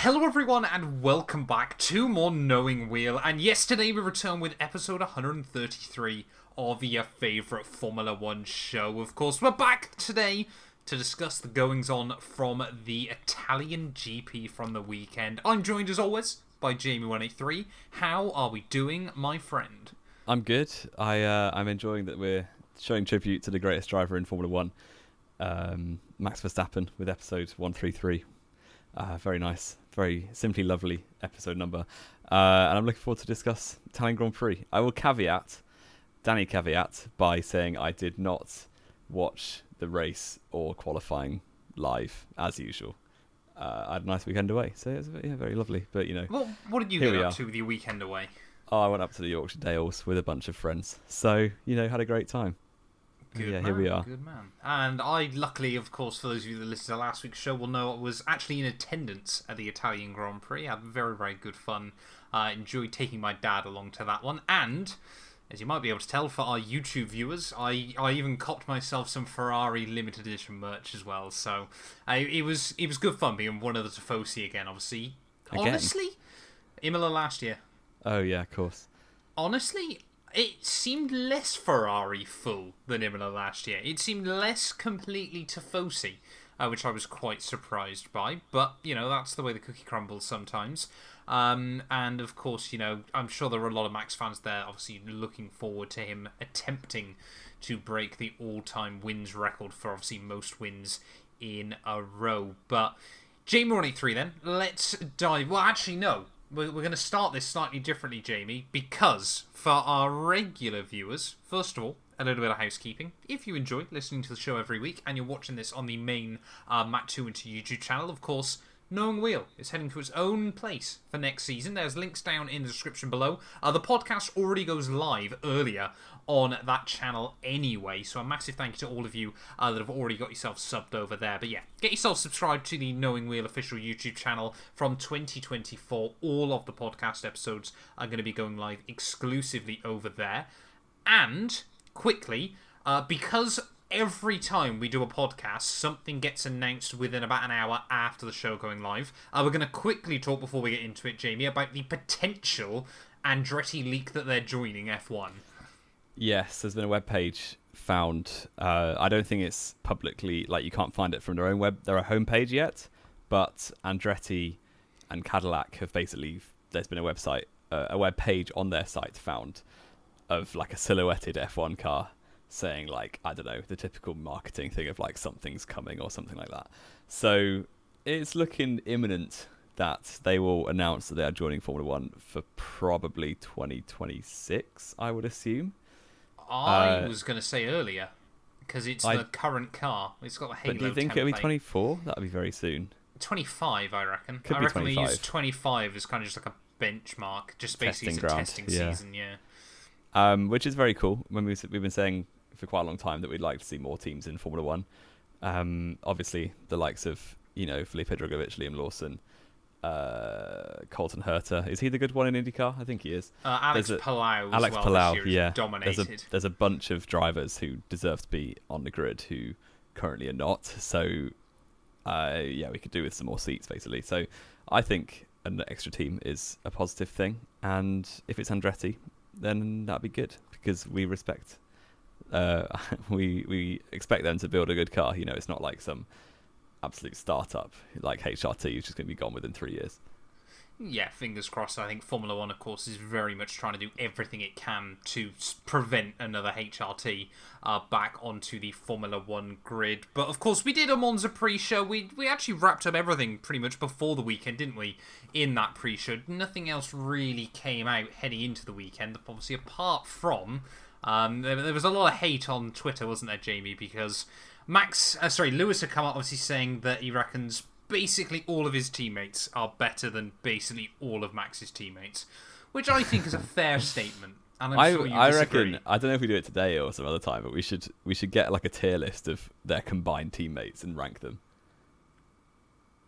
Hello everyone and welcome back to more Knowing Wheel, and yesterday we returned with episode 133 of your favourite Formula 1 show. Of course, we're back today to discuss the goings-on from the Italian GP from the weekend. I'm joined as always by Jamie183. How are we doing, my friend? I'm good. I'm enjoying that we're showing tribute to the greatest driver in Formula 1, Max Verstappen, with episode 133. Very nice, very simply lovely episode number. And I'm looking forward to discuss Italian Grand Prix. I will caveat by saying I did not watch the race or qualifying live, as usual. I had a nice weekend away, so it was very lovely. But, you know, Well, what did you get up to with your weekend away? Oh, I went up to the Yorkshire Dales with a bunch of friends. So, you know, had a great time. Good man, here we are. Good man. And I, luckily, of course, for those of you that listened to last week's show, will know I was actually in attendance at the Italian Grand Prix. I had very, very good fun. Enjoyed taking my dad along to that one. And, as you might be able to tell for our YouTube viewers, I even copped myself some Ferrari limited edition merch as well. So, it was good fun being one of the Tifosi again, obviously. Again? Honestly, Imola last year. Oh, yeah, of course. Honestly, it seemed less Ferrari full than Imola last year. It seemed less completely Tifosi, which I was quite surprised by. But, you know, that's the way the cookie crumbles sometimes. And, of course, you know, I'm sure there were a lot of Max fans there, obviously looking forward to him attempting to break the all-time wins record for, obviously, most wins in a row. But, Jamie183 then, let's dive... Well, actually, no. We're going to start this slightly differently, Jamie, because for our regular viewers, first of all, a little bit of housekeeping. If you enjoy listening to the show every week and you're watching this on the main Matt212 YouTube channel, of course, Knowing Wheel is heading to its own place for next season. There's links down in the description below. The podcast already goes live earlier on that channel anyway, so a massive thank you to all of you that have already got yourself subbed over there. But yeah, get yourself subscribed to the Knowing Wheel official YouTube channel from 2024. All of the podcast episodes are going to be going live exclusively over there. And, quickly, because every time we do a podcast, something gets announced within about an hour after the show going live. We're going to quickly talk, before we get into it, Jamie, about the potential Andretti leak that they're joining F1. Yes, there's been a webpage found. I don't think it's publicly, like, you can't find it from their own homepage yet, but Andretti and Cadillac have basically, there's been a website, a web page on their site found of, like, a silhouetted F1 car saying, like, I don't know, the typical marketing thing of, like, something's coming or something like that. So it's looking imminent that they will announce that they are joining Formula 1 for probably 2026, I would assume. I was going to say earlier, because it's the current car. It's got a Halo template. But do you think it'll be 24? That'll be very soon. 25, I reckon. Could I be reckon 25. they use 25 as kind of just like a benchmark, just basically as a testing season, yeah. Which is very cool. When we've been saying for quite a long time that we'd like to see more teams in Formula 1. Obviously, the likes of, you know, Felipe Drugovich, Liam Lawson, Colton Herta. Is he the good one in IndyCar? I think he is. Alex Palau as well Palau, this year dominated. There's a bunch of drivers who deserve to be on the grid who currently are not. So, we could do with some more seats, basically. So, I think an extra team is a positive thing. And if it's Andretti, then that'd be good, because we respect... we expect them to build a good car. You know, it's not like some absolute startup like HRT who's just going to be gone within 3 years. Yeah, fingers crossed. I think Formula 1, of course, is very much trying to do everything it can to prevent another HRT back onto the Formula 1 grid. But, of course, we did a Monza pre-show. We actually wrapped up everything pretty much before the weekend, didn't we, in that pre-show? Nothing else really came out heading into the weekend, obviously, apart from... there was a lot of hate on Twitter, wasn't there, Jamie? Because Lewis had come up obviously saying that he reckons basically all of his teammates are better than basically all of Max's teammates, which I think is a fair statement. And I'm sure you disagree. Reckon, I don't know if we do it today or some other time, but we should get like a tier list of their combined teammates and rank them.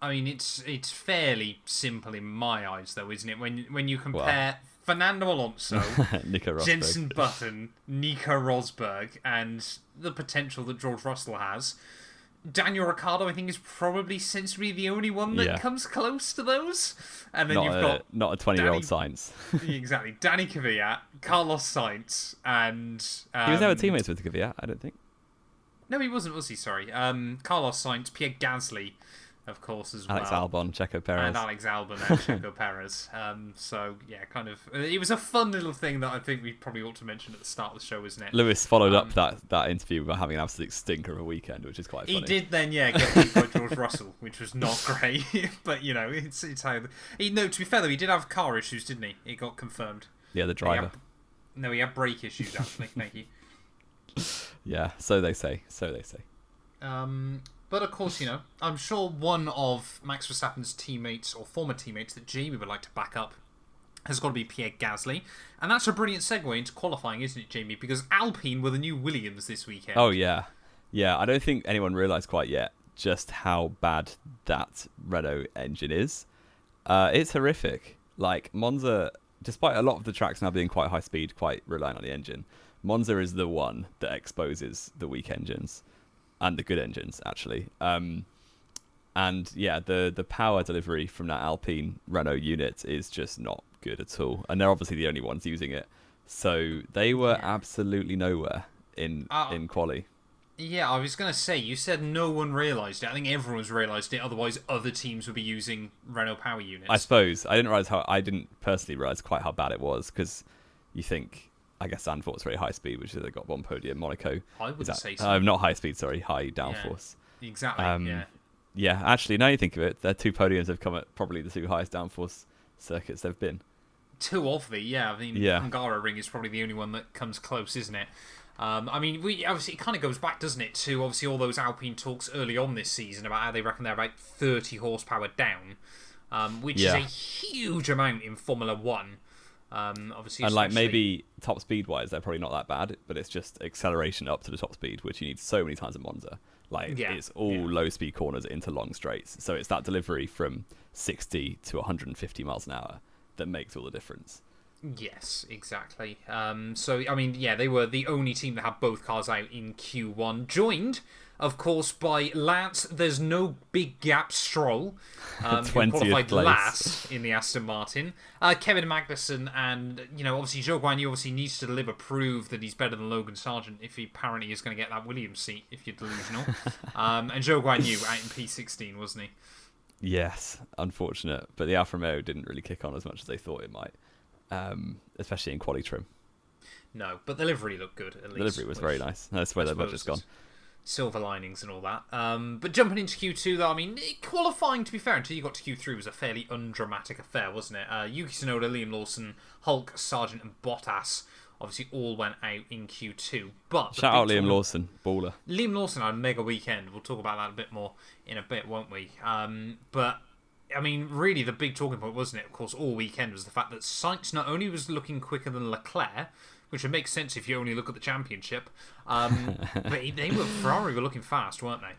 I mean, it's fairly simple in my eyes, though, isn't it? When you compare Fernando Alonso, Jenson Button, Nico Rosberg, and the potential that George Russell has, Daniel Ricciardo, I think, is probably sensibly the only one that comes close to those. And then not a 20-year-old Sainz. Exactly. Danny Kvyat, Carlos Sainz, and... he was never teammates with Kvyat, I don't think. No, he wasn't, was he? Sorry. Carlos Sainz, Pierre Gasly, of course, as Alex well. Albon, Checo Perez. And Alex Albon and Checo Perez. So, yeah, kind of... It was a fun little thing that I think we probably ought to mention at the start of the show, isn't it? Lewis followed up that interview by having an absolute stinker of a weekend, which is quite funny. He did then, get beat by George Russell, which was not great. But, it's how... No, to be fair, though, he did have car issues, didn't he? It got confirmed. Yeah, the driver. He had brake issues, actually. Thank you. Yeah, so they say. But of course, I'm sure one of Max Verstappen's teammates or former teammates that Jamie would like to back up has got to be Pierre Gasly. And that's a brilliant segue into qualifying, isn't it, Jamie? Because Alpine were the new Williams this weekend. Oh, yeah. Yeah, I don't think anyone realised quite yet just how bad that Renault engine is. It's horrific. Like, Monza, despite a lot of the tracks now being quite high speed, quite reliant on the engine, Monza is the one that exposes the weak engines. And the good engines, actually. And yeah, the power delivery from that Alpine Renault unit is just not good at all. And they're obviously the only ones using it. So they were absolutely nowhere in quali. Yeah, I was going to say, you said no one realised it. I think everyone's realised it. Otherwise, other teams would be using Renault power units. I suppose. I didn't personally realise quite how bad it was. Because you think... I guess Zandvoort's very high speed, which is they got one podium. Monaco. I wouldn't say so. Not high speed, sorry, high downforce. Yeah, exactly. Yeah, actually, now you think of it, their two podiums have come at probably the two highest downforce circuits they've been. Two of the, I mean, Hungaroring is probably the only one that comes close, isn't it? I mean, obviously it kind of goes back, doesn't it, to obviously all those Alpine talks early on this season about how they reckon they're about 30 horsepower down, which is a huge amount in Formula One. Obviously, and like maybe top speed wise they're probably not that bad, but it's just acceleration up to the top speed, which you need so many times in Monza. It's all low speed corners into long straights, so it's that delivery from 60 to 150 miles an hour that makes all the difference. Yes, exactly. So I mean, they were the only team that had both cars out in Q1, joined of course by Lance There's No Big Gap Stroll, who qualified place. last in the Aston Martin. Kevin Magnussen and, obviously Zhou Guanyu obviously needs to deliver proof that he's better than Logan Sargent if he apparently is going to get that Williams seat, if you're delusional. And Zhou Guanyu out in P16, wasn't he? Yes, unfortunate. But the Alfa Romeo didn't really kick on as much as they thought it might, especially in quali trim. No, but the livery looked good, at least. The livery was very nice. That's where their budget's gone. Silver linings and all that. But jumping into Q2, though, I mean, qualifying, to be fair, until you got to Q3 was a fairly undramatic affair, wasn't it? Yuki Tsunoda, Liam Lawson, Hulk, Sargent, and Bottas obviously all went out in Q2. But shout out Liam Lawson, baller. Liam Lawson had a mega weekend. We'll talk about that a bit more in a bit, won't we? But I mean, really, the big talking point, wasn't it, of course, all weekend, was the fact that Sainz not only was looking quicker than Leclerc, which would make sense if you only look at the championship, but Ferrari were looking fast, weren't they?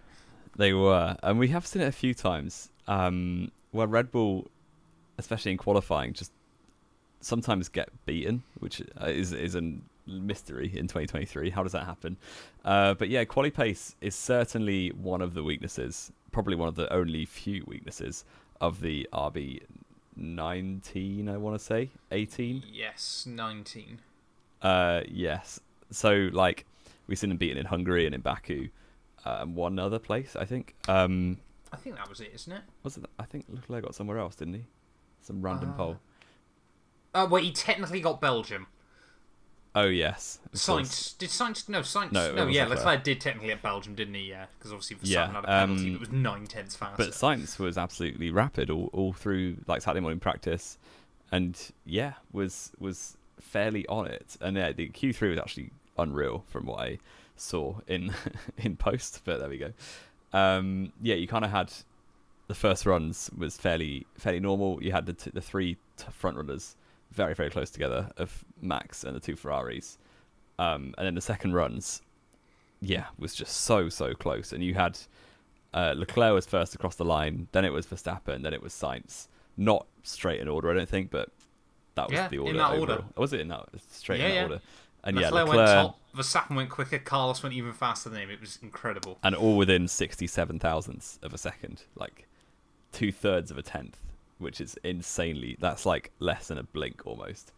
They were, and we have seen it a few times where Red Bull, especially in qualifying, just sometimes get beaten, which is a mystery in 2023. How does that happen? But yeah, quali pace is certainly one of the weaknesses, probably one of the only few weaknesses of the RB19, I want to say. 18? Yes, 19. Yes. So, like, we've seen them beaten in Hungary and in Baku, and one other place, I think. I think that was it, isn't it? Was it? I think Leclerc got somewhere else, didn't he? Some random pole. Well, he technically got Belgium. Oh, yes. Sainz. Did Sainz... No, Sainz... No, Leclerc did technically get Belgium, didn't he? Yeah, because obviously Verstappen had a penalty that was 9/10 faster. But Sainz was absolutely rapid all through, like, Saturday morning practice, and, yeah, was fairly on it. And yeah, the Q3 was actually unreal from what I saw in post, but there we go. Yeah, you kind of had the first runs was fairly normal. You had the three front runners very, very close together of Max and the two Ferraris, and then the second runs, was just so close. And you had Leclerc was first across the line, then it was Verstappen, then it was Sainz. Not straight in order, I don't think, but that was the order. In that overall. order. Was it in that straight in that order? And Leclerc went top, Verstappen went quicker, Carlos went even faster than him. It was incredible. And all within 67 thousandths of a second, like 2/3 of a tenth, which is insanely. That's like less than a blink almost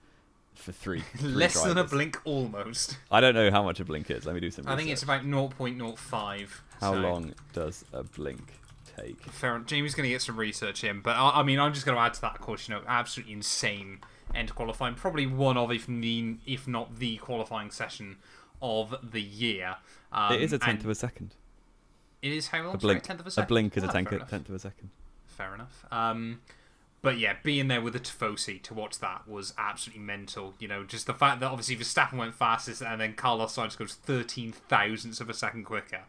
for three less drivers. than a blink almost. I don't know how much a blink is. Let me do some research. I think it's about 0.05. How long does a blink take? Fair enough. Jamie's going to get some research in, but I mean, I'm just going to add to that, of course, absolutely insane end to qualifying. Probably one of, if not the qualifying session of the year. It is a tenth of a second. It is how long? A blink. Sorry, a tenth of a second? A blink is a tenth of a second. Fair enough. But yeah, being there with the Tifosi to watch that was absolutely mental. Just the fact that obviously Verstappen went fastest and then Carlos Sainz goes 13 thousandths of a second quicker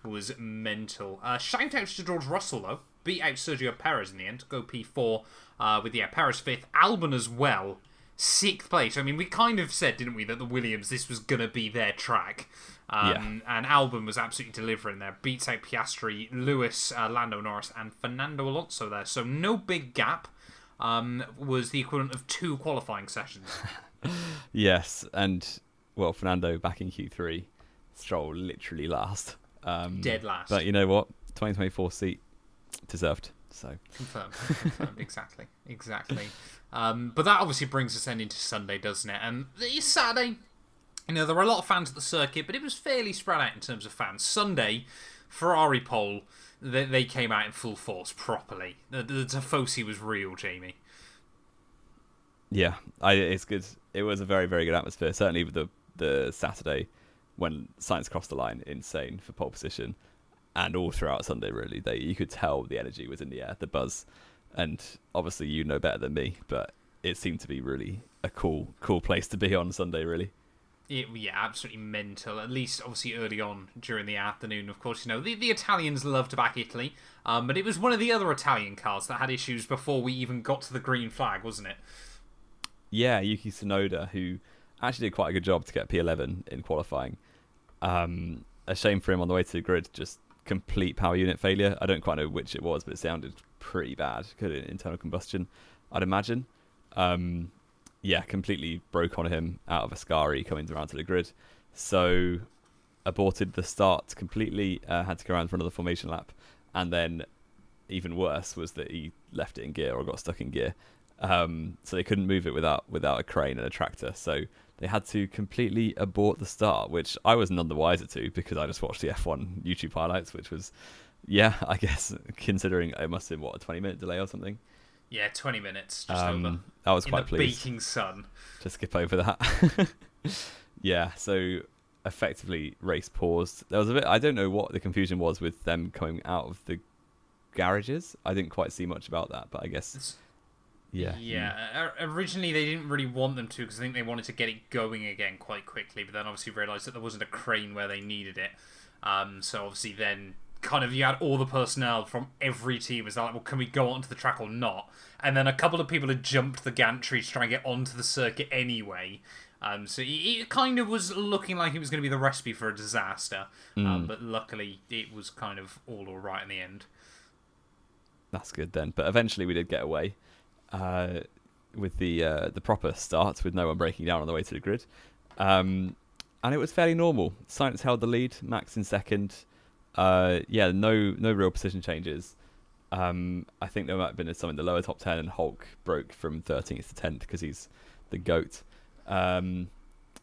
was mental. Shout out to George Russell, though. Beat out Sergio Perez in the end. Go P4 with, Perez 5th. Albon as well. 6th place. I mean, we kind of said, didn't we, that the Williams, this was going to be their track. And Albon was absolutely delivering there. Beats out Piastri, Lewis, Lando Norris, and Fernando Alonso there. So no big gap. Was the equivalent of 2 qualifying sessions. Yes, and, well, Fernando back in Q3. Stroll literally last. Dead last. But you know what? 2024 seat deserved. So confirmed. Exactly. But that obviously brings us then into Sunday, doesn't it? And it's Saturday. There were a lot of fans at the circuit, but it was fairly spread out in terms of fans. Sunday, Ferrari pole, they came out in full force properly. The Tifosi was real, Jamie. Yeah, it's good. It was a very, very good atmosphere. Certainly with the Saturday when Sainz crossed the line, insane for pole position. And all throughout Sunday, really, you could tell the energy was in the air, the buzz. And obviously, you know better than me, but it seemed to be really a cool place to be on Sunday, really. Yeah, absolutely mental. At least, obviously, early on during the afternoon. Of course, the Italians love to back Italy, but it was one of the other Italian cars that had issues before we even got to the green flag, wasn't it? Yeah, Yuki Tsunoda, who actually did quite a good job to get P11 in qualifying. A shame for him on the way to the grid, just complete power unit failure. I don't quite know which it was, but it sounded pretty bad. Could have internal combustion, I'd imagine. Completely broke on him out of Ascari coming around to the grid. So aborted the start completely, had to go around for another formation lap. And then even worse was that he left it in gear or got stuck in gear. So they couldn't move it without a crane and a tractor. So they had to completely abort the start, which I was none the wiser to because I just watched the F1 YouTube highlights, which was, I guess, considering it must have been, a 20-minute delay or something? Yeah, 20 minutes, just over. I was quite pleased. In the baking sun. To skip over that. Yeah, so effectively race paused. There was a bit, I don't know what the confusion was with them coming out of the garages. I didn't quite see much about that, but I guess... Yeah. Originally, they didn't really want them to because I think they wanted to get it going again quite quickly, but then obviously realised that there wasn't a crane where they needed it. So obviously then kind of you had all the personnel from every team was like, well, can we go onto the track or not? And then a couple of people had jumped the gantry to try and get onto the circuit anyway. So it kind of was looking like it was going to be the recipe for a disaster. But luckily, it was kind of all right in the end. That's good then. But eventually we did get away. With the proper start, with no one breaking down on the way to the grid, and it was fairly normal. Sainz held the lead, Max in second. No real position changes. I think there might have been some in the lower top 10, and Hulk broke from 13th to 10th because he's the GOAT. And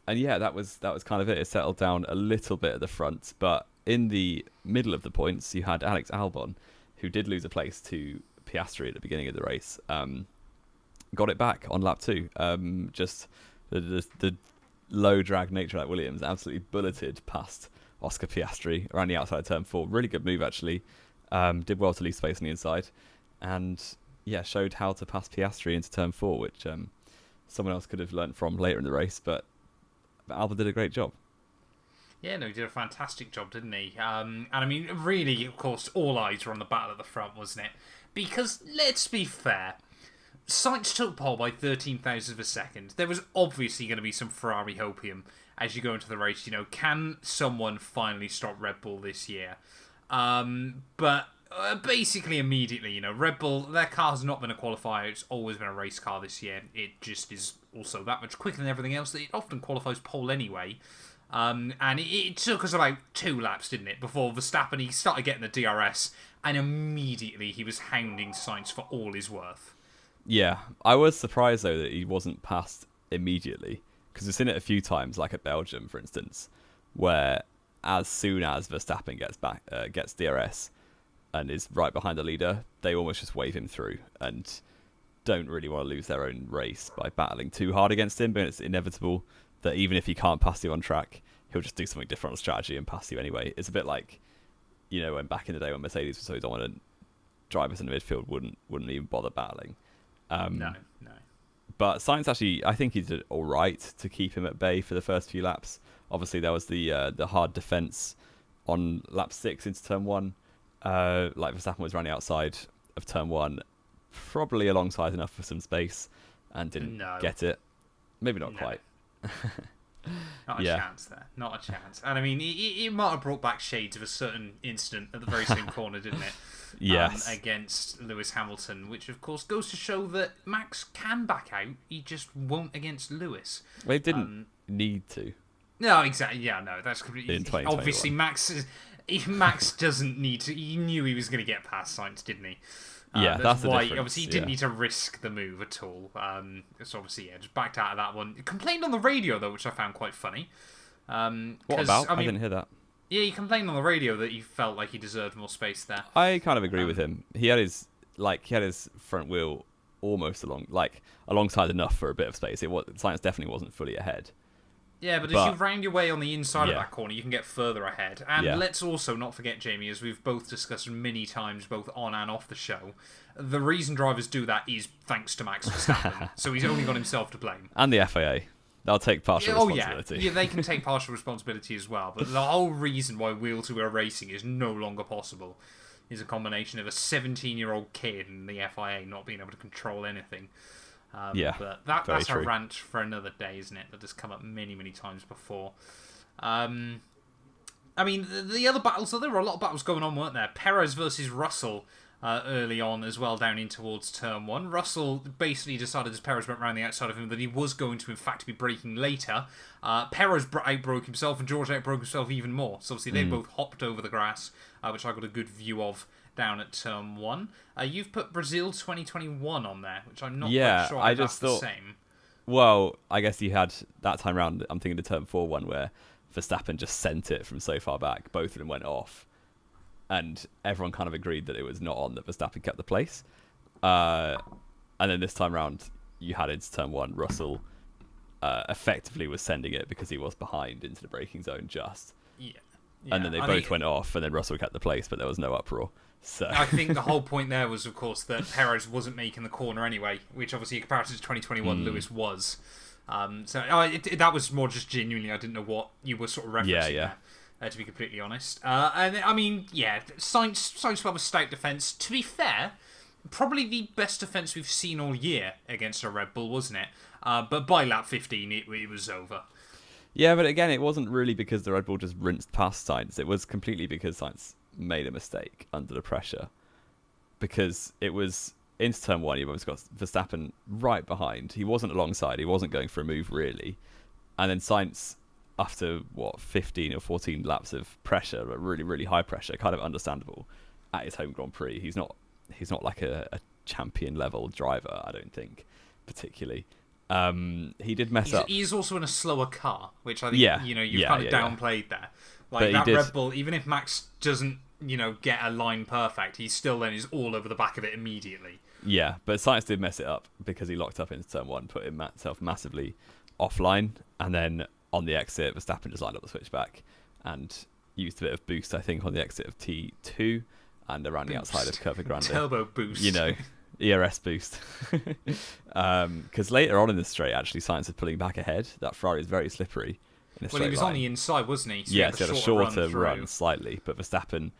that was kind of it. It settled down a little bit at the front, but in the middle of the points, you had Alex Albon, who did lose a place to Piastri at the beginning of the race. Got it back on lap 2. Just the low drag nature of that Williams absolutely bulleted past Oscar Piastri around the outside of turn 4. Really good move actually. Did well to leave space on the inside, and showed how to pass Piastri into turn 4, which someone else could have learnt from later in the race. But Albon did a great job. Yeah, no, he did a fantastic job, didn't he? And I mean, really, of course, all eyes were on the battle at the front, wasn't it? Because let's be fair. Sainz took pole by 13 thousandths of a second. There was obviously going to be some Ferrari hopium as you go into the race. Can someone finally stop Red Bull this year? But Basically, immediately, Red Bull, their car's not been a qualifier. It's always been a race car this year. It just is also that much quicker than everything else that it often qualifies pole anyway. And it took us about 2 laps, didn't it, before Verstappen, he started getting the DRS, and immediately he was hounding Sainz for all his worth. Yeah, I was surprised, though, that he wasn't passed immediately, because we've seen it a few times, like at Belgium, for instance, where as soon as Verstappen gets DRS and is right behind the leader, they almost just wave him through and don't really want to lose their own race by battling too hard against him, but it's inevitable that even if he can't pass you on track, he'll just do something different on strategy and pass you anyway. It's a bit like, when back in the day when Mercedes was so dominant, drivers in the midfield wouldn't even bother battling. No. But Sainz actually, I think he did all right to keep him at bay for the first few laps. Obviously, there was the hard defence on lap 6 into turn 1. Like Verstappen was running outside of turn 1, probably alongside enough for some space, and didn't get it. Maybe not quite. Not a chance there. Not a chance. And I mean, it might have brought back shades of a certain incident at the very same corner, didn't it? Yes. Against Lewis Hamilton, which of course goes to show that Max can back out. He just won't against Lewis. Well, he didn't need to. No, exactly. Yeah, no, that's completely. Obviously, Max doesn't need to. He knew he was going to get past Sainz, didn't he? Yeah, that's the why. difference. Obviously, he didn't need to risk the move at all. So obviously, just backed out of that one. Complained on the radio though, which I found quite funny. What about? I didn't hear that. Yeah, he complained on the radio that he felt like he deserved more space there. I kind of agree with him. He had his front wheel almost alongside enough for a bit of space. Sainz definitely wasn't fully ahead. Yeah, but as you round your way on the inside of that corner, you can get further ahead. And let's also not forget, Jamie, as we've both discussed many times, both on and off the show, the reason drivers do that is thanks to Max Verstappen. So he's only got himself to blame. And the FAA. They'll take partial responsibility. Yeah, they can take partial responsibility as well. But the whole reason why wheel-to-wheel racing is no longer possible is a combination of a 17-year-old kid and the FIA not being able to control anything. But that's a rant for another day, isn't it? That has come up many, many times before. I mean, the other battles, there were a lot of battles going on, weren't there? Perez versus Russell early on as well, down in towards turn 1. Russell basically decided, as Perez went around the outside of him, that he was going to, in fact, be braking later. Perez outbroke himself, and George outbroke himself even more. So obviously they both hopped over the grass, which I got a good view of down at turn 1. You've put Brazil 2021 on there, which I'm not quite sure if that's the same. Well, I guess you had that time round, I'm thinking the turn 4 one where Verstappen just sent it from so far back. Both of them went off. And everyone kind of agreed that it was not on, that Verstappen kept the place. And then this time round, you had into turn 1. Russell effectively was sending it because he was behind into the braking zone just. Yeah. And then they both went off, and then Russell kept the place, but there was no uproar. So I think the whole point there was, of course, that Perez wasn't making the corner anyway, which obviously, compared to 2021, Lewis was. That was more just genuinely, I didn't know what you were sort of referencing there. To be completely honest. And I mean, Sainz will have a stout defence. To be fair, probably the best defence we've seen all year against a Red Bull, wasn't it? But by lap 15, it was over. Yeah, but again, it wasn't really because the Red Bull just rinsed past Sainz. It was completely because Sainz made a mistake under the pressure. Because it was into turn 1, you've always got Verstappen right behind. He wasn't alongside. He wasn't going for a move, really. And then Sainz, after 15 or 14 laps of pressure, but really, really high pressure, kind of understandable at his home Grand Prix. He's not like a champion level driver, I don't think, particularly. He did mess up. He's also in a slower car, which I think you've kind of downplayed there. Like that Red Bull, even if Max doesn't get a line perfect, he still then is all over the back of it immediately. Yeah, but Sainz did mess it up because he locked up into turn 1, put himself massively offline, and then on the exit, Verstappen just lined up the switchback and used a bit of boost, I think, on the exit of T2 and around the outside of Curva Grande. Turbo boost. ERS boost. Because later on in the straight, actually, Sainz is pulling back ahead. That Ferrari is very slippery in a straight line. He was line. On the inside, wasn't he? So he had a shorter run slightly, but Verstappen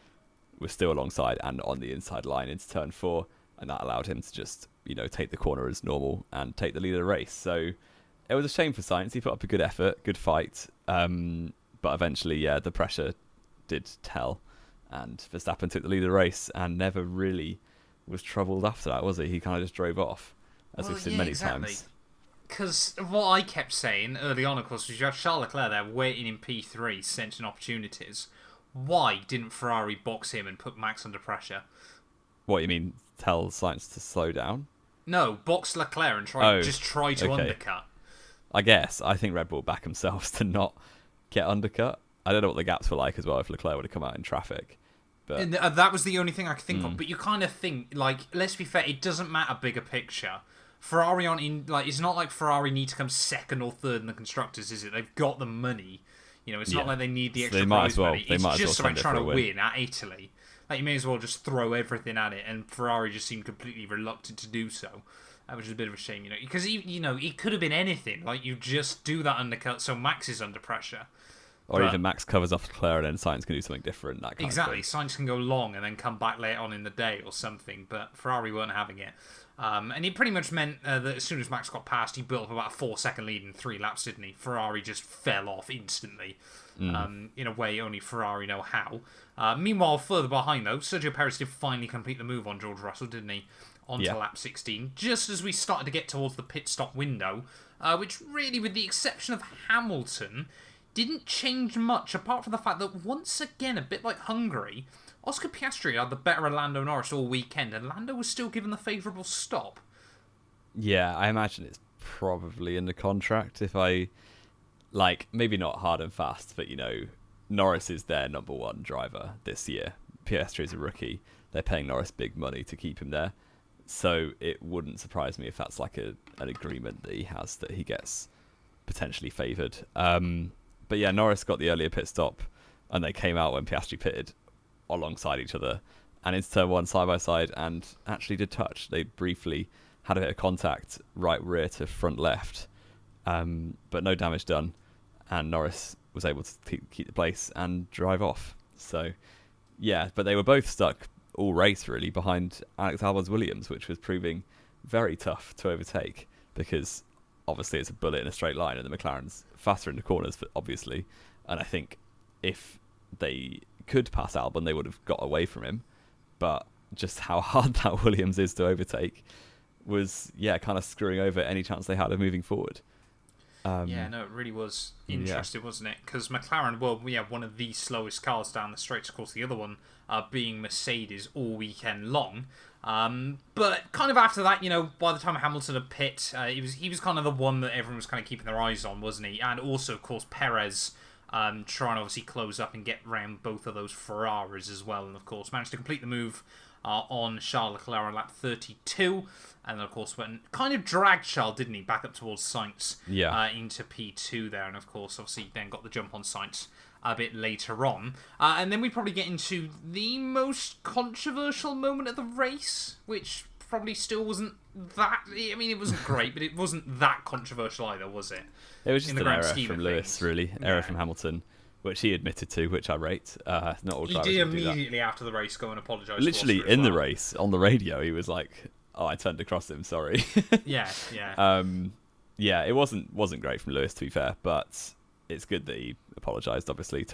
was still alongside and on the inside line into turn 4, and that allowed him to just, take the corner as normal and take the lead of the race. So it was a shame for Sainz. He put up a good effort, good fight, but eventually, the pressure did tell, and Verstappen took the lead of the race and never really was troubled after that, was he? He kind of just drove off, as we've seen many times. Because what I kept saying early on, of course, was you had Charles Leclerc there waiting in P3, sensing opportunities. Why didn't Ferrari box him and put Max under pressure? What, you mean tell Sainz to slow down? No, box Leclerc and try to undercut. I guess. I think Red Bull back themselves to not get undercut. I don't know what the gaps were like as well if Leclerc would have come out in traffic. But and that was the only thing I could think of. But you kind of think, like, let's be fair, it doesn't matter bigger picture. Ferrari aren't in, like, it's not like Ferrari need to come second or third in the constructors, is it? They've got the money. You know, it's not like they need the extra prize money. It's just about trying to win at Italy. Like, you may as well just throw everything at it, and Ferrari just seemed completely reluctant to do so. Which is a bit of a shame, you know, because, you know, it could have been anything. Like, you just do that undercut so Max is under pressure. Or even Max covers off Leclerc and then Sainz can do something different. That kind exactly. Of thing. Sainz can go long and then come back later on in the day or something, but Ferrari weren't having it. And it pretty much meant that as soon as Max got past, he built up about a 4-second lead in 3 laps, didn't he? Ferrari just fell off instantly. In a way only Ferrari know how. Meanwhile, further behind, though, Sergio Perez did finally complete the move on George Russell, didn't he? Onto lap 16, just as we started to get towards the pit stop window, which really, with the exception of Hamilton, didn't change much, apart from the fact that once again, a bit like Hungary, Oscar Piastri had the better of Lando Norris all weekend, and Lando was still given the favourable stop. Yeah, I imagine it's probably in the contract. If I, like, maybe not hard and fast, but, you know, Norris is their number one driver this year. Piastri is a rookie. They're paying Norris big money to keep him there. So it wouldn't surprise me if that's like an agreement that he has, that he gets potentially favoured. But yeah, Norris got the earlier pit stop, and they came out when Piastri pitted alongside each other and into turn 1 side by side, and actually did touch. They briefly had a bit of contact, right rear to front left, but no damage done, and Norris was able to keep the place and drive off. So yeah, but they were both stuck all race really behind Alex Albon's Williams, which was proving very tough to overtake, because obviously it's a bullet in a straight line and the McLaren's faster in the corners, obviously. And I think if they could pass Albon, they would have got away from him. But just how hard that Williams is to overtake was, kind of screwing over any chance they had of moving forward. It really was interesting, wasn't it? Because McLaren, one of the slowest cars down the straight. Of course, the other one being Mercedes all weekend long. But kind of after that, you know, by the time Hamilton had pit, he was kind of the one that everyone was kind of keeping their eyes on, wasn't he? And also, of course, Perez trying to obviously close up and get round both of those Ferraris as well. And, of course, managed to complete the move on Charles Leclerc on lap 32. And, of course, went kind of dragged Charles, didn't he, back up towards Sainz into P2 there. And, of course, obviously then got the jump on Sainz a bit later on. And then we probably get into the most controversial moment of the race, which probably still wasn't that... I mean, it wasn't great, but it wasn't that controversial either, was it? It was just an error from Lewis, really. Error from Hamilton, which he admitted to, which I rate. Not all drivers He did do immediately after the race go and apologise. Literally in the race, on the radio, he was like, "Oh, I turned across him, sorry." Yeah. It wasn't great from Lewis, to be fair, but it's good that he apologised. Obviously,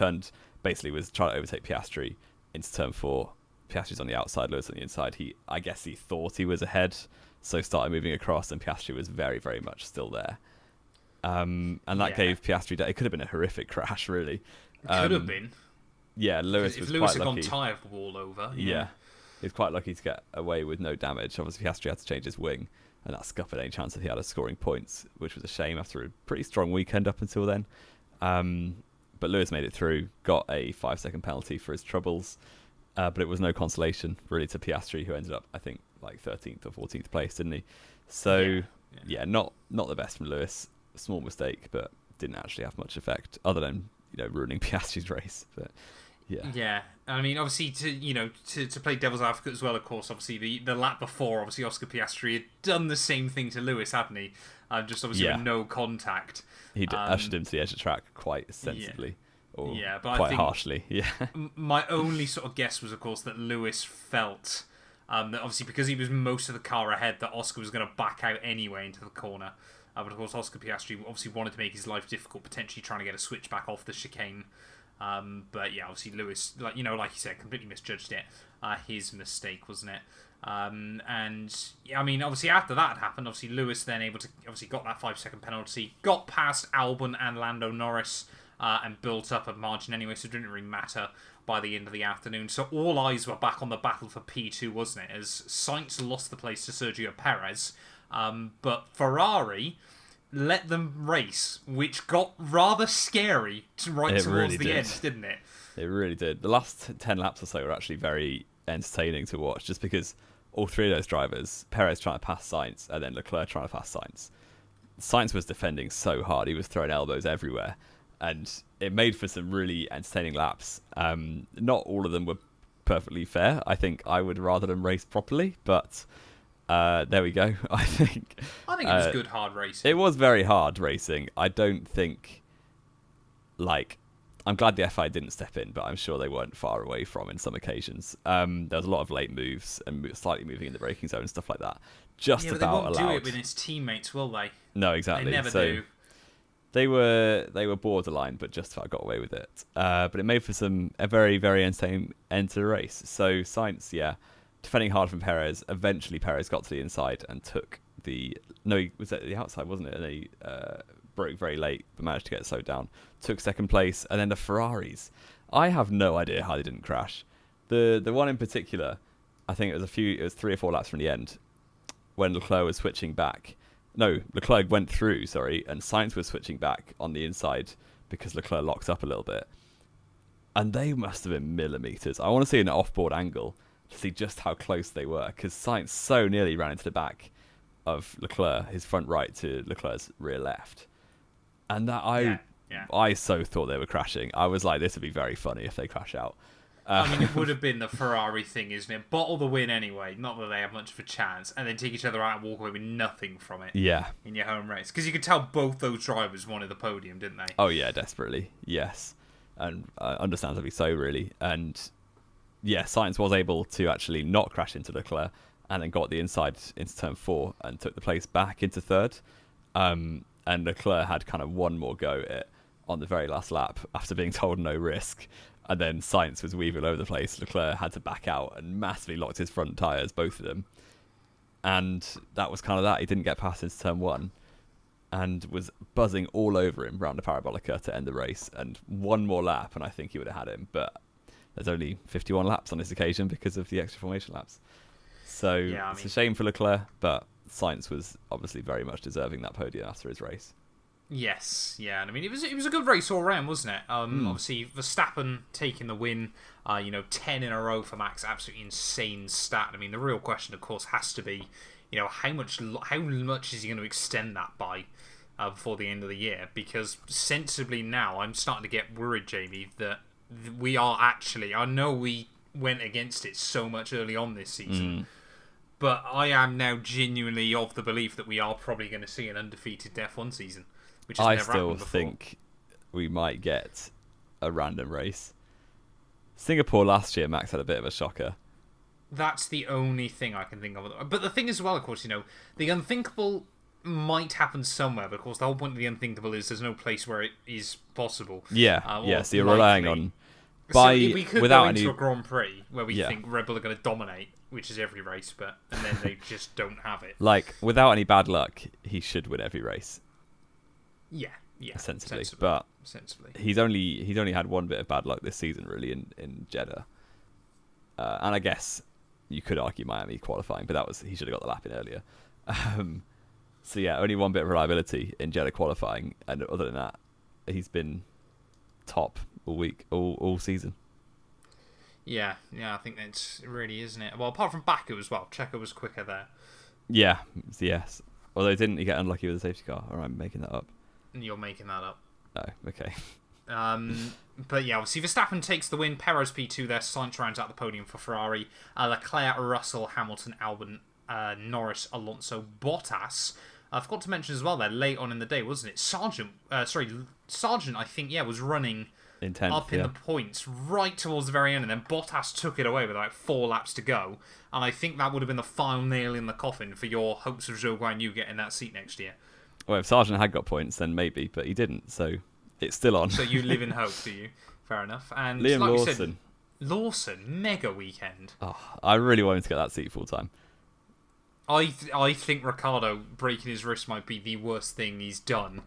basically was trying to overtake Piastri into turn 4. Piastri's on the outside, Lewis on the inside. I guess he thought he was ahead, so started moving across, and Piastri was very, very much still there. And that gave Piastri... It could have been a horrific crash, really. It could have been. Yeah, Lewis was quite lucky. If Lewis had gone tyre all over. Yeah. He was quite lucky to get away with no damage. Obviously, Piastri had to change his wing, and that scuppered any chance that he had of scoring points, which was a shame after a pretty strong weekend up until then. But Lewis made it through, got a 5-second penalty for his troubles, but it was no consolation, really, to Piastri, who ended up, I think, like 13th or 14th place, didn't he? So, not the best from Lewis. Small mistake, but didn't actually have much effect other than, you know, ruining Piastri's race. But yeah, I mean, obviously to play devil's advocate as well, of course, obviously the lap before, obviously Oscar Piastri had done the same thing to Lewis, hadn't he? Just obviously with no contact. He ushered him to the edge of the track quite sensibly. Or but quite I think harshly. My only sort of guess was, of course, that Lewis felt that obviously because he was most of the car ahead, that Oscar was going to back out anyway into the corner. But of course, Oscar Piastri obviously wanted to make his life difficult, potentially trying to get a switch back off the chicane But yeah, obviously Lewis, like you said, completely misjudged it. His mistake, wasn't it? And yeah, I mean, obviously after that happened, obviously Lewis then got that 5-second penalty, got past Albon and Lando Norris, and built up a margin anyway, so it didn't really matter by the end of the afternoon. So all eyes were back on the battle for P2, wasn't it? As Sainz lost the place to Sergio Perez, but Ferrari let them race, which got rather scary towards the end, didn't it? It really did. The last 10 laps or so were actually very entertaining to watch, just because all three of those drivers, Perez trying to pass Sainz and then Leclerc trying to pass Sainz. Sainz was defending so hard, he was throwing elbows everywhere, and it made for some really entertaining laps. Not all of them were perfectly fair. I think I would rather them race properly, but there we go. I think it was good hard racing. It was very hard racing. I don't think, I'm glad the FI didn't step in, but I'm sure they weren't far away from in some occasions. There was a lot of late moves and slightly moving in the braking zone and stuff like that. But they won't do it with his teammates, will they? No, exactly. They never do. They were borderline, but just about got away with it. But it made for a very, very entertaining end to the race. So Sainz, defending hard from Perez. Eventually, Perez got to the inside and took he was at the outside, wasn't it? And he broke very late, but managed to get slowed down. Took second place, and then the Ferraris. I have no idea how they didn't crash. The one in particular, I think it was 3 or 4 laps from the end, when Leclerc was switching back. No, Leclerc went through, and Sainz was switching back on the inside because Leclerc locked up a little bit. And they must have been millimetres. I want to see an off-board angle to see just how close they were, because Sainz so nearly ran into the back of Leclerc, his front right to Leclerc's rear left. And that I so thought they were crashing. I was like, this would be very funny if they crash out. It would have been the Ferrari thing, isn't it? Bottle the win anyway, not that they have much of a chance, and then take each other out and walk away with nothing from it. Yeah. In your home race. Because you could tell both those drivers wanted the podium, didn't they? Oh, yeah, desperately. Yes. And understandably so, really. And yeah, Sainz was able to actually not crash into Leclerc and then got the inside into turn 4 and took the place back into third. And Leclerc had kind of one more go at it on the very last lap after being told no risk. And then Sainz was weaving all over the place. Leclerc had to back out and massively locked his front tyres, both of them. And that was kind of that. He didn't get past into turn 1 and was buzzing all over him round the Parabolica to end the race. And one more lap, and I think he would have had him. But there's only 51 laps on this occasion because of the extra formation laps. So it's a shame for Leclerc, but Sainz was obviously very much deserving that podium after his race. Yes, yeah, and it was a good race all round, wasn't it? Obviously, Verstappen taking the win, 10 in a row for Max, absolutely insane stat. The real question, of course, has to be, how much is he going to extend that by before the end of the year? Because sensibly now, I'm starting to get worried, Jamie, that we are actually. I know we went against it so much early on this season. But I am now genuinely of the belief that we are probably going to see an undefeated F1 season. I still think we might get a random race. Singapore last year, Max had a bit of a shocker. That's the only thing I can think of. But the thing is, as well, of course, the unthinkable might happen somewhere. But of course, the whole point of the unthinkable is there's no place where it is possible. Yeah, so you're relying on. We could go into a Grand Prix where we think Red Bull are going to dominate, which is every race, and then they just don't have it. Without any bad luck, he should win every race. Yeah, sensibly. Sensibly. He's only had one bit of bad luck this season, really, in Jeddah. And I guess you could argue Miami qualifying, but he should have got the lap in earlier. So yeah, only one bit of reliability in Jeddah qualifying, and other than that, he's been top all week, all season. Yeah, I think that's really, isn't it? Well, apart from Baku as well, Checo was quicker there. Yeah, yes. Although didn't he get unlucky with the safety car? Or I'm making that up. You're making that up. Oh, okay. But yeah, obviously Verstappen takes the win. Perez P2 there. Sainz rounds out the podium for Ferrari. Leclerc, Russell, Hamilton, Albon, Norris, Alonso, Bottas. I forgot to mention as well there, late on in the day, wasn't it? Sargent, I think, was running in 10th, up in the points right towards the very end, and then Bottas took it away with 4 laps to go. And I think that would have been the final nail in the coffin for your hopes of Zhou Guanyu getting that seat next year. Well, if Sargent had got points, then maybe, but he didn't, so it's still on. So you live in hope, do you? Fair enough. And Liam like Lawson. we said, Lawson, mega weekend. Oh, I really want him to get that seat full time. I think Ricciardo breaking his wrist might be the worst thing he's done.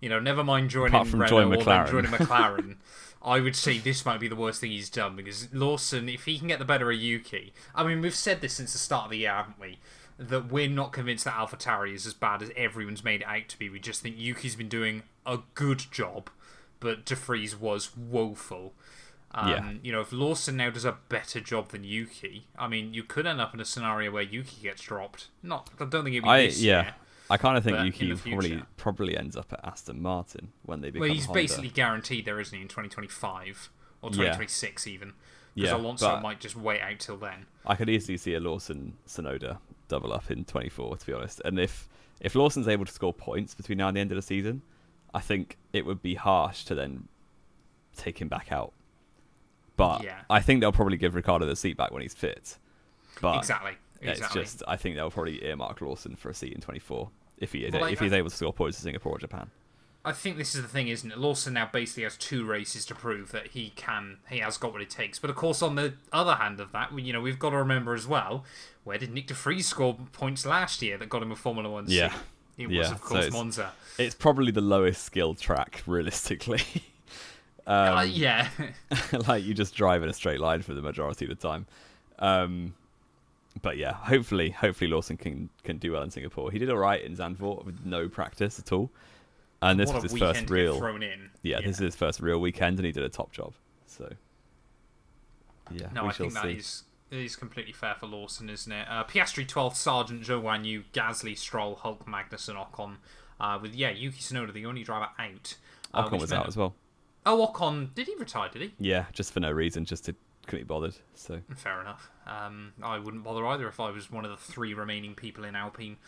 Never mind joining Renault or then joining McLaren. I would say this might be the worst thing he's done, because Lawson, if he can get the better of Yuki... I mean, we've said this since the start of the year, haven't we? That we're not convinced that AlphaTauri is as bad as everyone's made it out to be. We just think Yuki's been doing a good job, but De Vries was woeful. If Lawson now does a better job than Yuki, I mean, you could end up in a scenario where Yuki gets dropped. I don't think it'd be this year. I kind of think Yuki probably ends up at Aston Martin when they become Well, he's Honda. basically guaranteed there, isn't he, in 2025 or 2026 even. Because Alonso might just wait out till then. I could easily see a Lawson-Tsunoda double up in 24, to be honest. And if Lawson's able to score points between now and the end of the season, I think it would be harsh to then take him back out. But I think they'll probably give Ricciardo the seat back when he's fit. But exactly. It's just, I think they'll probably earmark Lawson for a seat in 24 if he's able to score points in Singapore or Japan. I think this is the thing, isn't it? Lawson now basically has 2 races to prove that he has got what it takes. But of course, on the other hand of that, we've got to remember as well, where did Nick de Vries score points last year that got him a Formula 1 seat? It was, of course, Monza. It's probably the lowest skilled track, realistically. Like you just drive in a straight line for the majority of the time. But yeah, hopefully Lawson can do well in Singapore. He did all right in Zandvoort with no practice at all. And this was his first real... this is his first real weekend, and he did a top job. So, yeah, I think that is completely fair for Lawson, isn't it? Piastri 12th, Sargent, Zhou Guanyu, Gasly, Stroll, Hulk, Magnussen, Ocon. With Yuki Tsunoda, the only driver out. Ocon was out as well. Oh, Ocon, did he retire, did he? Yeah, just for no reason, couldn't be bothered. So fair enough. I wouldn't bother either if I was one of the 3 remaining people in Alpine,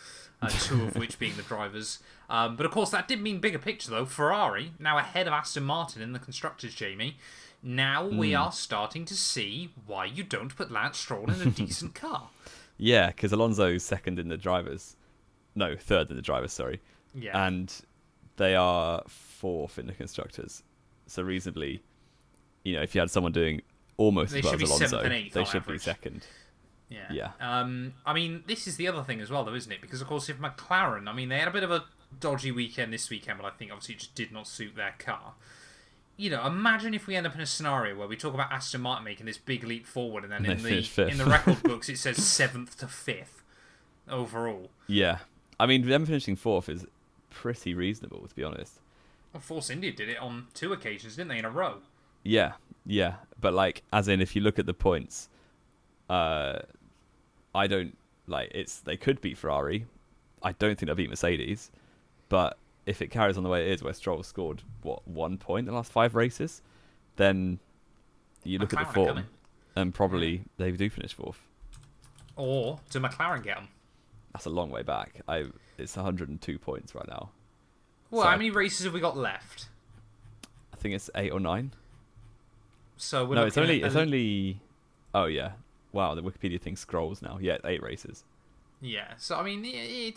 2 of which being the drivers. But of course, that did mean bigger picture though. Ferrari now ahead of Aston Martin in the constructors. Jamie, now we are starting to see why you don't put Lance Stroll in a decent car. Yeah, because Alonso's third in the drivers. Sorry. Yeah, and they are 4th in the constructors. So reasonably, if you had someone doing almost as well as Alonso, they should be second. Yeah. I mean, this is the other thing as well, though, isn't it? Because, of course, if McLaren... they had a bit of a dodgy weekend this weekend, but I think, obviously, it just did not suit their car. Imagine if we end up in a scenario where we talk about Aston Martin making this big leap forward, and then in the record books it says 7th to 5th overall. Yeah. I mean, them finishing 4th is pretty reasonable, to be honest. Well, Force India did it on 2 occasions, didn't they, in a row? Yeah. But, as in, if you look at the points... I don't they could beat Ferrari. I don't think they'll beat Mercedes, but if it carries on the way it is, where Stroll scored 1 point in the last 5 races, then you look at the form, and probably they do finish 4th. Or do McLaren get them? That's a long way back. It's 102 points right now. Well, how many races have we got left? I think it's 8 or 9. So it's only. Oh yeah. Wow, the Wikipedia thing scrolls now. Yeah, 8 races. Yeah, so I mean, I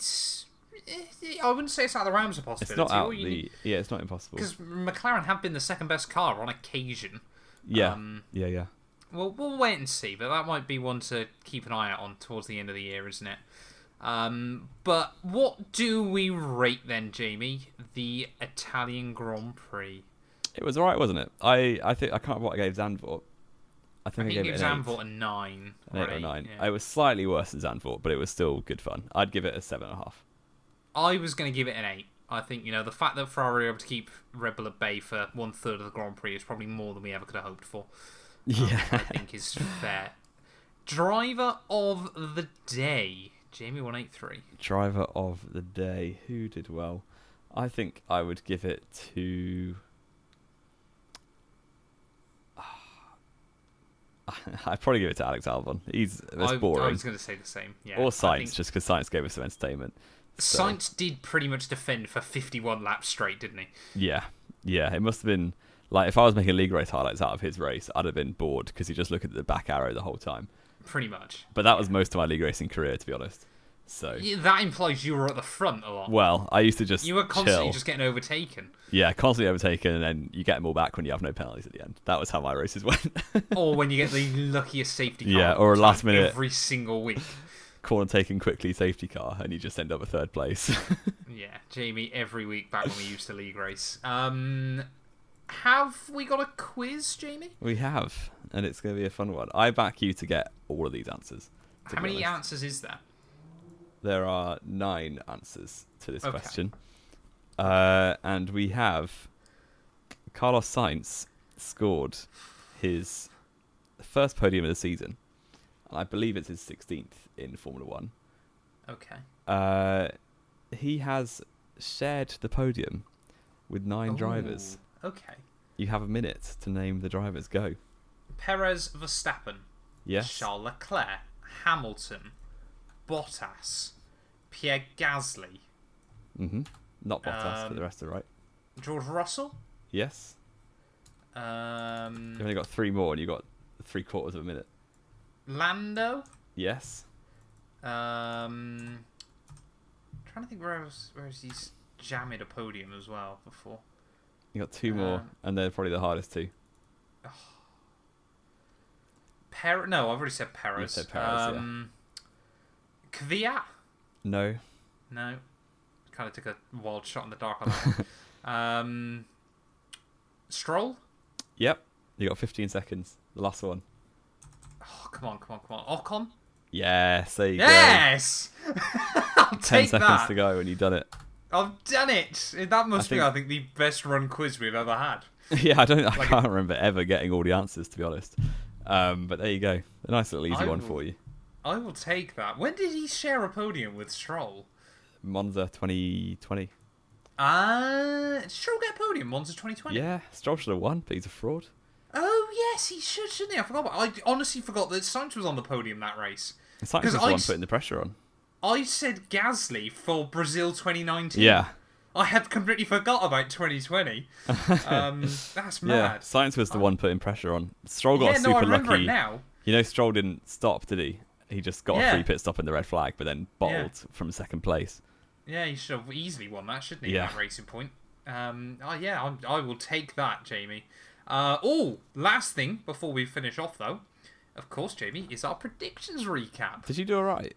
wouldn't say it's out of the realms of possibility. It's not it's not impossible. Because McLaren have been the second best car on occasion. Yeah, yeah. Well, we'll wait and see, but that might be one to keep an eye out on towards the end of the year, isn't it? But what do we rate then, Jamie? The Italian Grand Prix. It was alright, wasn't it? I think I can't remember what I gave Zandvoort. I think I gave it Zandvoort a 9. An 8 or 9. Yeah. It was slightly worse than Zandvoort, but it was still good fun. I'd give it a 7.5. I was going to give it an 8. I think, the fact that Ferrari were able to keep Red Bull at bay for 1/3 of the Grand Prix is probably more than we ever could have hoped for. Yeah. I think is fair. Driver of the day, Jamie183. Driver of the day. Who did well? I think I would give it to... I'd probably give it to Alex Albon. It's boring. I was going to say the same. Yeah. Or Sainz, just because Sainz gave us some entertainment. So. Sainz did pretty much defend for 51 laps straight, didn't he? Yeah. It must have been... if I was making league race highlights out of his race, I'd have been bored because he just looked at the back arrow the whole time. Pretty much. But that was most of my league racing career, to be honest. So that implies you were at the front a lot. well, I used to just You were constantly chill. just getting overtaken. Yeah, constantly overtaken, and then you get them all back when you have no penalties at the end. That was how my races went. Or when you get the luckiest safety car. Yeah, or a last minute every single week. corner taken quickly safety car, and you just end up at third place. Yeah, Jamie, every week back when we used to league race. Have we got a quiz, Jamie? We have, and it's going to be a fun one. I back you to get all of these answers. How many answers is there? There are 9 answers to this question. And we have Carlos Sainz scored his first podium of the season. And I believe it's his 16th in Formula 1. Okay. He has shared the podium with 9 drivers. Okay. You have a minute to name the drivers. Go. Perez, Verstappen. Yes. Charles Leclerc. Hamilton. Bottas. Pierre Gasly. Mm-hmm. Not Bottas, but the rest are right. George Russell. Yes. You've only got 3 more, and you've got 3/4 of a minute. Lando. Yes. Trying to think where else he's jammed a podium as well before. You got 2 more, and they're probably the hardest 2. No, I've already said Perez. You said Perez, Kvyat? No. No. Kind of took a wild shot in the dark on that one. Stroll? Yep. You got 15 seconds. The last one. Oh, come on. Ocon? Yes, there you Yes! I'll 10 take seconds that. to go, and you've done it. I've done it. That must be, I think, the best run quiz we've ever had. Yeah, I can't remember ever getting all the answers, to be honest. But there you go. A nice little easy one for you. I will take that. When did he share a podium with Stroll? Monza 2020. Did Stroll get a podium, Monza 2020? Yeah, Stroll should have won, but he's a fraud. Oh, yes, he should, shouldn't he? I forgot. I honestly forgot that Sainz was on the podium that race. Sainz was the one putting the pressure on. I said Gasly for Brazil 2019. Yeah. I had completely forgot about 2020. That's mad. Yeah, Sainz was the one putting pressure on. Stroll got super I remember lucky. It now. You know, Stroll didn't stop, did he? He just got a free pit stop in the red flag, but then bottled from second place. Yeah, he should have easily won that, shouldn't he? Yeah. That racing point. I will take that, Jamie. Last thing before we finish off, though, of course, Jamie, is our predictions recap. Did you do all right?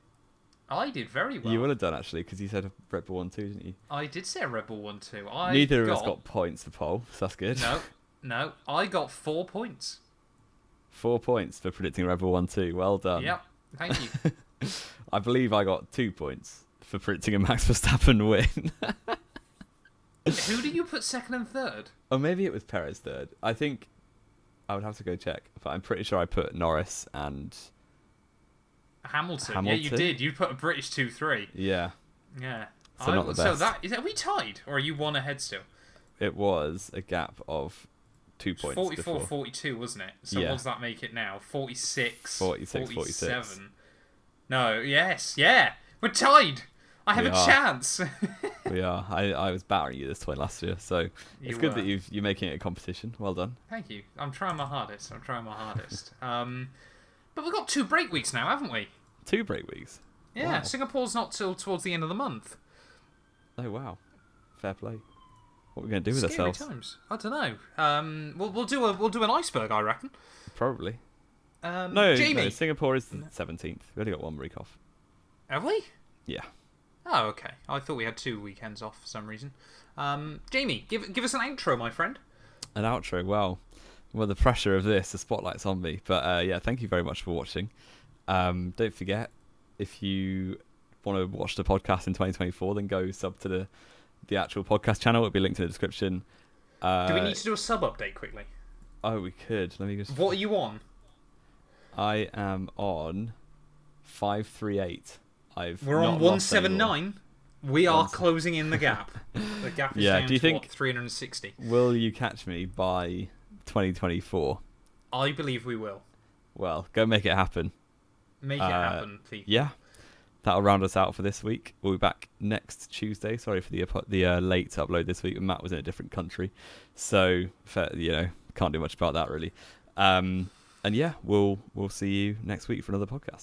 I did very well. You would have done, actually, because you said Red Bull 1-2, didn't you? I did say a Red Bull 1-2. Neither of us got points for pole, so that's good. No, I got 4 points. 4 points for predicting Red Bull 1-2. Well done. Yep, thank you. I believe I got 2 points for predicting a Max Verstappen win. Who did you put second and third? Or maybe it was Perez third. I think I would have to go check, but I'm pretty sure I put Norris and Hamilton. Yeah, you did. You put a British 2-3. Yeah. Yeah. So not the best. So are we tied, or are you 1 ahead still? It was a gap of 2 points. 44-42, wasn't it? So what does that make it now? 46, 46, 47. 46. No, yes, yeah. We're tied. I have a chance. We are. I was battering you this point last year, so it's good that you're making it a competition. Well done. Thank you. I'm trying my hardest. But we've got 2 break weeks now, haven't we? 2 break weeks? Yeah, Wow. Singapore's not till towards the end of the month. Oh, wow. Fair play. What are we going to do with ourselves? Times. I don't know. We'll do an iceberg, I reckon. Probably. Jamie. No, Singapore is the 17th. We only got 1 week off. Have we? Yeah. Oh, okay. I thought we had 2 weekends off for some reason. Jamie, give us an outro, my friend. An outro. Well, the pressure of this, the spotlight's on me. But yeah, thank you very much for watching. Don't forget, if you want to watch the podcast in 2024, then go sub to the actual podcast channel. It'll be linked in the description. Do we need to do a sub update quickly? Oh, we could. Let me just. What are you on? I am on 538. We're on 179. We are closing in the gap. The gap is down do you to think 360. Will you catch me by 2024? I believe we will. Well, go make it happen. Make it happen, people. Yeah. That'll round us out for this week. We'll be back next Tuesday. Sorry for the late upload this week. Matt was in a different country, so can't do much about that really. And yeah, we'll see you next week for another podcast.